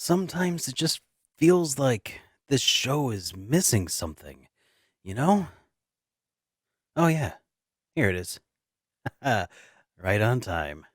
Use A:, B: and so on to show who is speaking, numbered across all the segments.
A: sometimes it just feels like this show is missing something, you know? Oh, yeah, here it is. Right on time.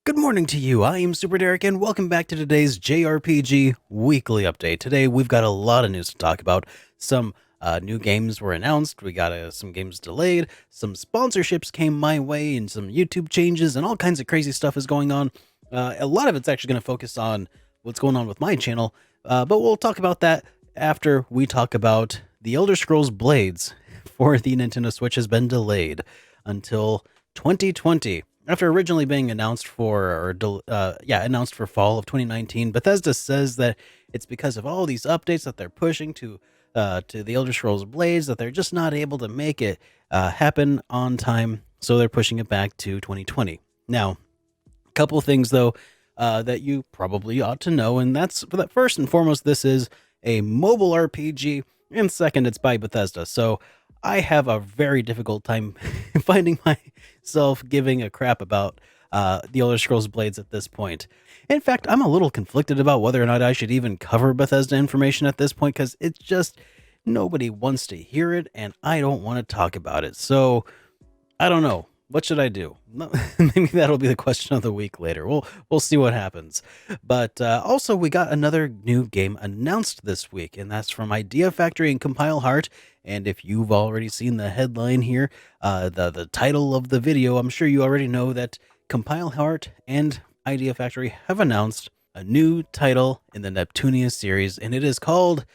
A: Good morning to you. I am SuperDerek, and welcome back to today's JRPG weekly update. Today, we've got a lot of news to talk about. Some new games were announced. We got some games delayed. Some sponsorships came my way, and some YouTube changes, and all kinds of crazy stuff is going on. A lot of it's actually going to focus on what's going on with my channel, but we'll talk about that after we talk about the Elder Scrolls Blades for the Nintendo Switch has been delayed until 2020. After originally being announced for fall of 2019, Bethesda says that it's because of all these updates that they're pushing to the Elder Scrolls Blades that they're just not able to make it happen on time, so they're pushing it back to 2020. Now, a couple things though that you probably ought to know, and that's that first and foremost, this is a mobile RPG, and second, it's by Bethesda. So I have a very difficult time finding myself giving a crap about the Elder Scrolls Blades at this point. In fact, I'm a little conflicted about whether or not I should even cover Bethesda information at this point, because it's just nobody wants to hear it, and I don't want to talk about it. So I don't know. What should I do? Maybe that'll be the question of the week later. We'll see what happens. But also, we got another new game announced this week, and that's from IdeaFactory and Compile Heart. And if you've already seen the headline here, the title of the video, I'm sure you already know that Compile Heart and IdeaFactory have announced a new title in the Neptunia series, and it is called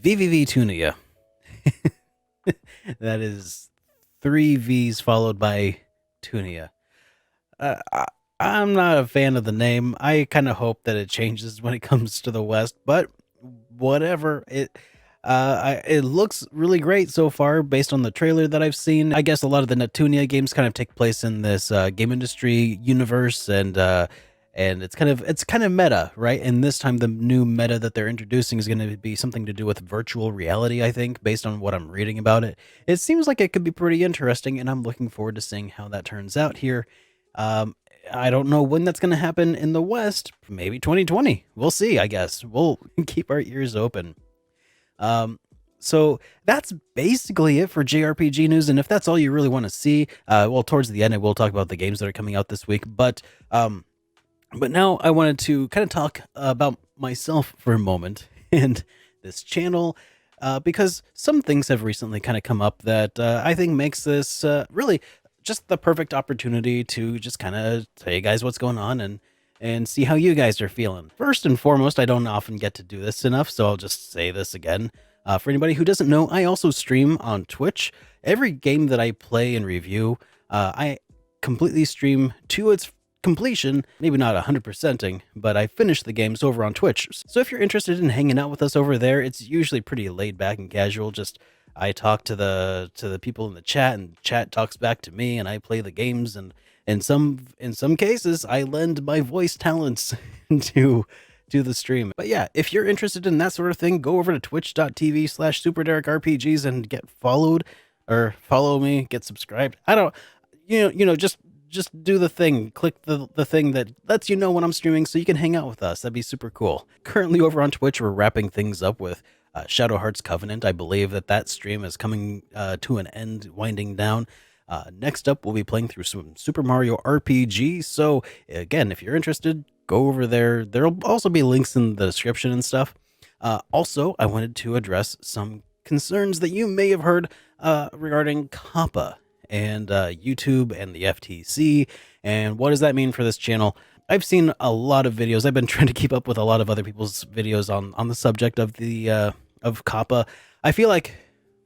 A: VVVTunia. That is 3 V's followed by Tunia. I'm not a fan of the name. I kind of hope that it changes when it comes to the West, but whatever. It looks really great so far based on the trailer that I've seen. I guess a lot of the Neptunia games kind of take place in this game industry universe, and it's kind of meta, right? And this time the new meta that they're introducing is going to be something to do with virtual reality, I think, based on what I'm reading about it. It seems like it could be pretty interesting, and I'm looking forward to seeing how that turns out here. I don't know when that's going to happen in the West. Maybe 2020. We'll see, I guess. We'll keep our ears open. So that's basically it for JRPG news. And if that's all you really want to see, well, towards the end, I will talk about the games that are coming out this week. But now I wanted to kind of talk about myself for a moment and this channel, because some things have recently kind of come up that I think makes this really just the perfect opportunity to just kind of tell you guys what's going on and see how you guys are feeling. First and foremost, I don't often get to do this enough, so I'll just say this again. For anybody who doesn't know, I also stream on Twitch. Every game that I play and review, I completely stream to its completion, maybe not 100%ing, but I finish the games over on Twitch. So if you're interested in hanging out with us over there, it's usually pretty laid back and casual. Just I talk to the people in the chat, and chat talks back to me, and I play the games, and in some cases I lend my voice talents to the stream. But yeah, if you're interested in that sort of thing, go over to twitch.tv/SuperDerekRPGs and get followed, or follow me, get subscribed. I don't, just do the thing. Click the thing that lets you know when I'm streaming so you can hang out with us. That'd be super cool. Currently over on Twitch, we're wrapping things up with Shadow Hearts Covenant. I believe that stream is coming to an end, winding down. Next up, we'll be playing through some Super Mario RPG. So again, if you're interested, go over there. There'll also be links in the description and stuff. Also, I wanted to address some concerns that you may have heard regarding COPPA and YouTube and the FTC, and what does that mean for this channel? I've seen a lot of videos. I've been trying to keep up with a lot of other people's videos on the subject of the of COPPA. I feel like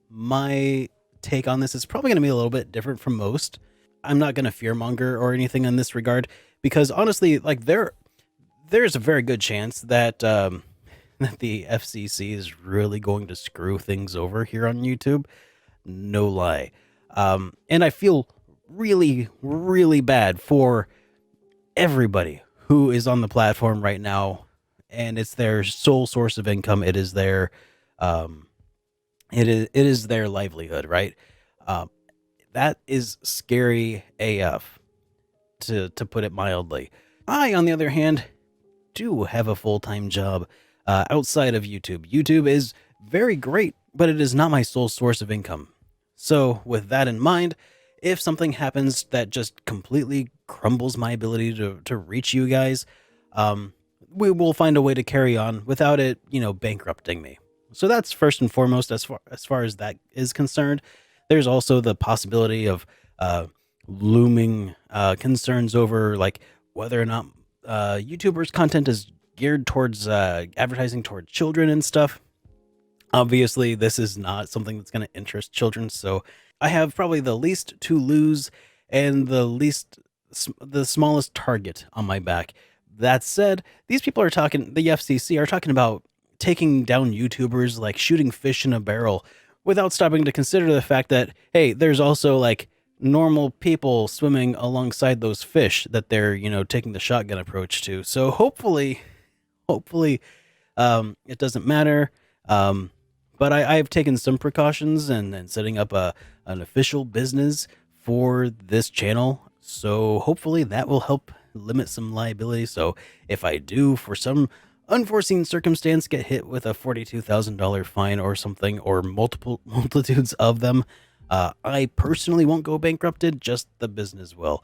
A: my take on this is probably going to be a little bit different from most. I'm not going to fearmonger or anything in this regard, because honestly, like there's a very good chance that that the FCC is really going to screw things over here on YouTube. No lie. And I feel really, really bad for everybody who is on the platform right now, and it's their sole source of income. It is their, it is their livelihood, right? Um, that is scary AF, to put it mildly. I, on the other hand, do have a full-time job outside of YouTube. YouTube is very great, but it is not my sole source of income. So, with that in mind, if something happens that just completely crumbles my ability to reach you guys, we will find a way to carry on without it, bankrupting me. So that's first and foremost as far as that is concerned. There's also the possibility of looming concerns over like whether or not YouTubers' content is geared towards advertising towards children and stuff. Obviously, this is not something that's going to interest children, so I have probably the least to lose and the smallest target on my back. That said, these people are talking, the FCC are talking about taking down YouTubers like shooting fish in a barrel without stopping to consider the fact that, hey, there's also like normal people swimming alongside those fish that they're, taking the shotgun approach to. So hopefully, it doesn't matter. But I've taken some precautions and setting up an official business for this channel. So hopefully that will help limit some liability. So if I do, for some unforeseen circumstance, get hit with a $42,000 fine or something, or multitudes of them, I personally won't go bankrupted, just the business will.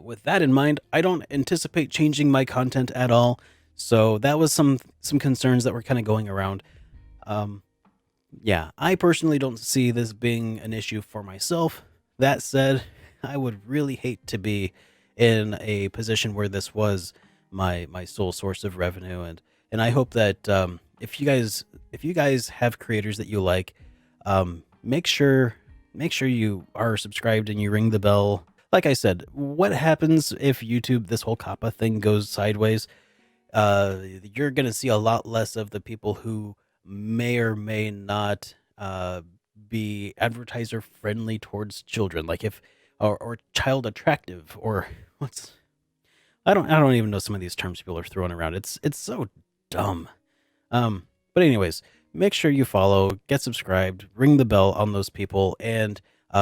A: With that in mind, I don't anticipate changing my content at all. So that was some concerns that were kind of going around. Yeah, I personally don't see this being an issue for myself. That said, I would really hate to be in a position where this was my sole source of revenue, and I hope that if you guys have creators that you like, make sure you are subscribed and you ring the bell. Like I said, what happens if YouTube, this whole COPPA thing goes sideways? You're gonna see a lot less of the people who may or may not be advertiser friendly towards children, like if or child attractive, or what's I don't even know some of these terms people are throwing around. It's so dumb. But anyways, make sure you follow, get subscribed, ring the bell on those people, and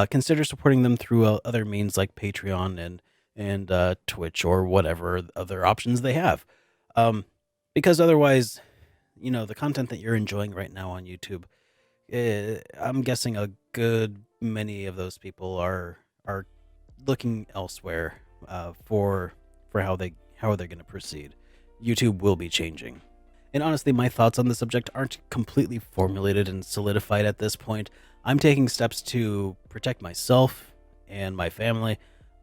A: consider supporting them through other means like Patreon and Twitch or whatever other options they have. Because otherwise, the content that you're enjoying right now on YouTube, I'm guessing a good many of those people are looking elsewhere for how they're going to proceed. YouTube will be changing. And honestly, my thoughts on the subject aren't completely formulated and solidified at this point. I'm taking steps to protect myself and my family,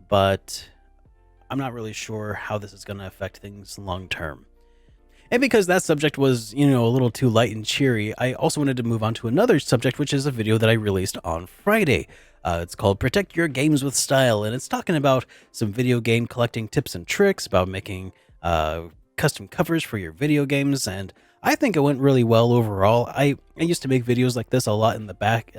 A: but I'm not really sure how this is going to affect things long term. And because that subject was, a little too light and cheery, I also wanted to move on to another subject, which is a video that I released on Friday. It's called Protect Your Games with Style, and it's talking about some video game collecting tips and tricks, about making custom covers for your video games, and I think it went really well overall. I used to make videos like this a lot in the back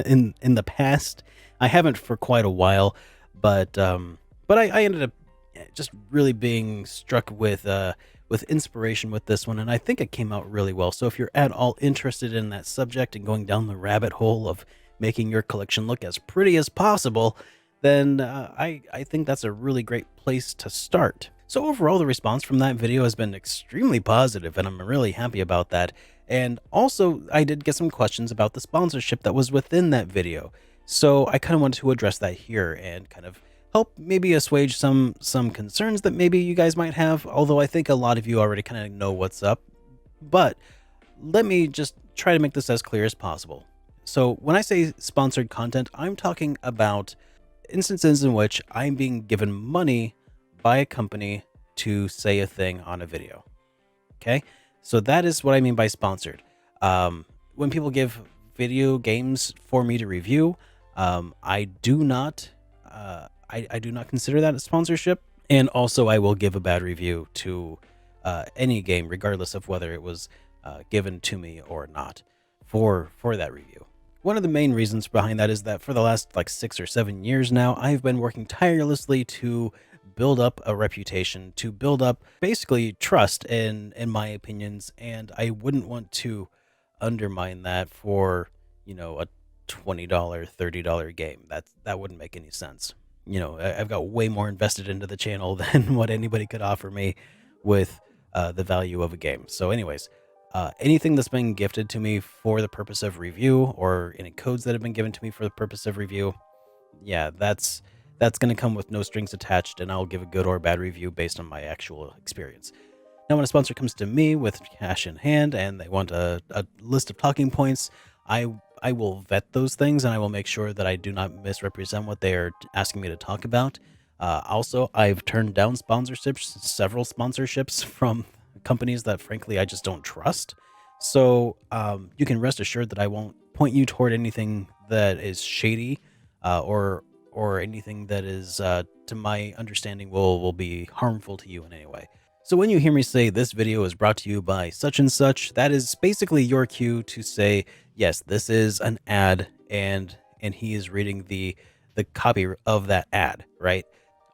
A: in the past. I haven't for quite a while, but I ended up just really being struck with inspiration with this one, and I think it came out really well. So if you're at all interested in that subject and going down the rabbit hole of making your collection look as pretty as possible, then I think that's a really great place to start. So overall, the response from that video has been extremely positive, and I'm really happy about that. And also, I did get some questions about the sponsorship that was within that video. So I kind of wanted to address that here and kind of help maybe assuage some concerns that maybe you guys might have, although I think a lot of you already kind of know what's up. But let me just try to make this as clear as possible. So when I say sponsored content, I'm talking about instances in which I'm being given money by a company to say a thing on a video. Okay, so that is what I mean by sponsored. When people give video games for me to review, I do not consider that a sponsorship. And also, I will give a bad review to any game, regardless of whether it was given to me or not, for that review. One of the main reasons behind that is that for the last like 6 or 7 years now, I've been working tirelessly to build up a reputation, to build up basically trust in my opinions, and I wouldn't want to undermine that for a $20, $30 game. That wouldn't make any sense. I've got way more invested into the channel than what anybody could offer me with the value of a game. So anyways, anything that's been gifted to me for the purpose of review, or any codes that have been given to me for the purpose of review, yeah, that's going to come with no strings attached, and I'll give a good or bad review based on my actual experience. Now, when a sponsor comes to me with cash in hand and they want a list of talking points, I will vet those things, and I will make sure that I do not misrepresent what they are asking me to talk about. Also, I've turned down several sponsorships from companies that, frankly, I just don't trust. So you can rest assured that I won't point you toward anything that is shady, or anything that is, to my understanding, will be harmful to you in any way. So when you hear me say this video is brought to you by such and such, that is basically your cue to say, yes, this is an ad, and he is reading the copy of that ad, right?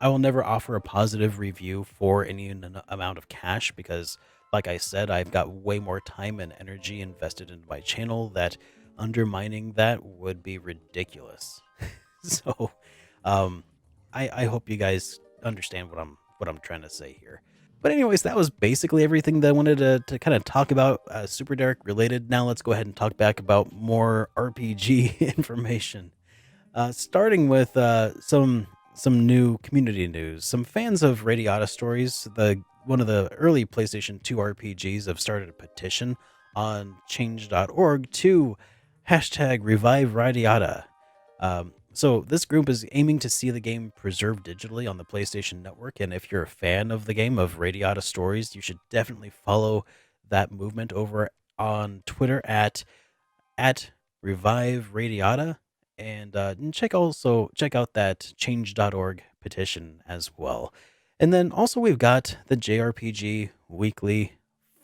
A: I will never offer a positive review for any amount of cash because, like I said, I've got way more time and energy invested into my channel that undermining that would be ridiculous. So, I hope you guys understand what I'm trying to say here. But anyways, that was basically everything that I wanted to kind of talk about, SuperDerek related. Now let's go ahead and talk back about more RPG information. Starting with some new community news. Some fans of Radiata stories, one of the early PlayStation 2 RPGs, have started a petition on change.org to #revive Radiata. So this group is aiming to see the game preserved digitally on the PlayStation Network, and if you're a fan of the game of Radiata Stories, you should definitely follow that movement over on Twitter at Revive Radiata, and check out that change.org petition as well. And then also we've got the JRPG weekly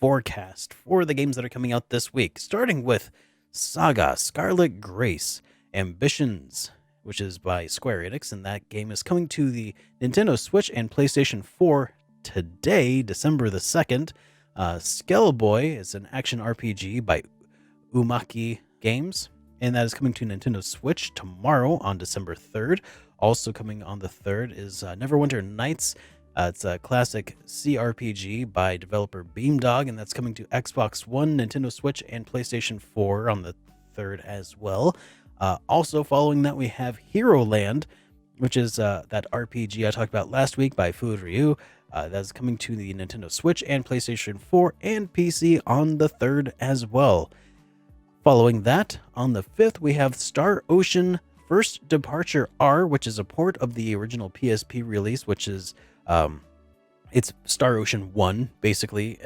A: forecast for the games that are coming out this week, starting with Saga Scarlet Grace Ambitions, which is by Square Enix, and that game is coming to the Nintendo Switch and PlayStation 4 today, December the 2nd. Skellboy is an action RPG by Umaki Games, and that is coming to Nintendo Switch tomorrow on December 3rd. Also coming on the 3rd is Neverwinter Nights. It's a classic CRPG by developer Beamdog, and that's coming to Xbox One, Nintendo Switch, and PlayStation 4 on the 3rd as well. Also following that, we have Hero Land, which is that RPG I talked about last week by Food Ryu. That's coming to the Nintendo Switch and PlayStation 4 and PC on the 3rd as well. Following that, on the 5th, we have Star Ocean First Departure R, which is a port of the original PSP release, which is it's Star Ocean 1, basically,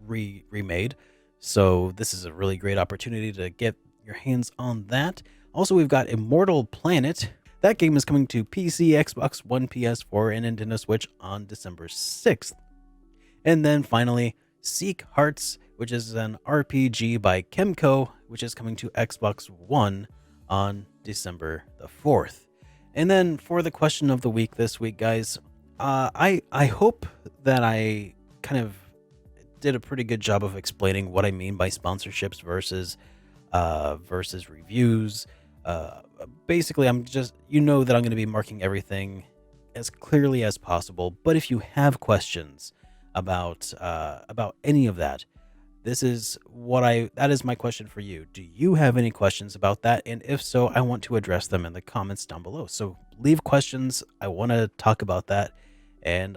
A: remade. So this is a really great opportunity to get your hands on that. Also, we've got Immortal Planet. That game is coming to PC, Xbox One, PS4, and Nintendo Switch on December 6th. And then finally, Seek Hearts, which is an RPG by Kemco, which is coming to Xbox One on December the 4th. And then for the question of the week this week, guys, I hope that I kind of did a pretty good job of explaining what I mean by sponsorships versus reviews. Basically, I'm just, that I'm going to be marking everything as clearly as possible. But if you have questions about any of that, that is my question for you. Do you have any questions about that? And if so, I want to address them in the comments down below. So leave questions. I want to talk about that. And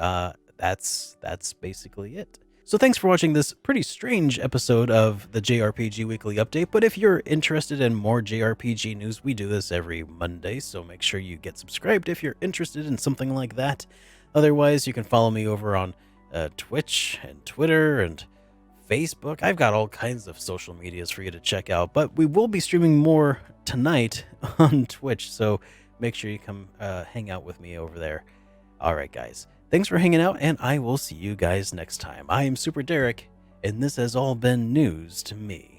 A: that's basically it. So thanks for watching this pretty strange episode of the JRPG Weekly Update, but if you're interested in more JRPG news, we do this every Monday, so make sure you get subscribed if you're interested in something like that. Otherwise, you can follow me over on Twitch and Twitter and Facebook. I've got all kinds of social medias for you to check out, but we will be streaming more tonight on Twitch, so make sure you come hang out with me over there. All right, guys. Thanks for hanging out, and I will see you guys next time. I am SuperDerek, and this has all been news to me.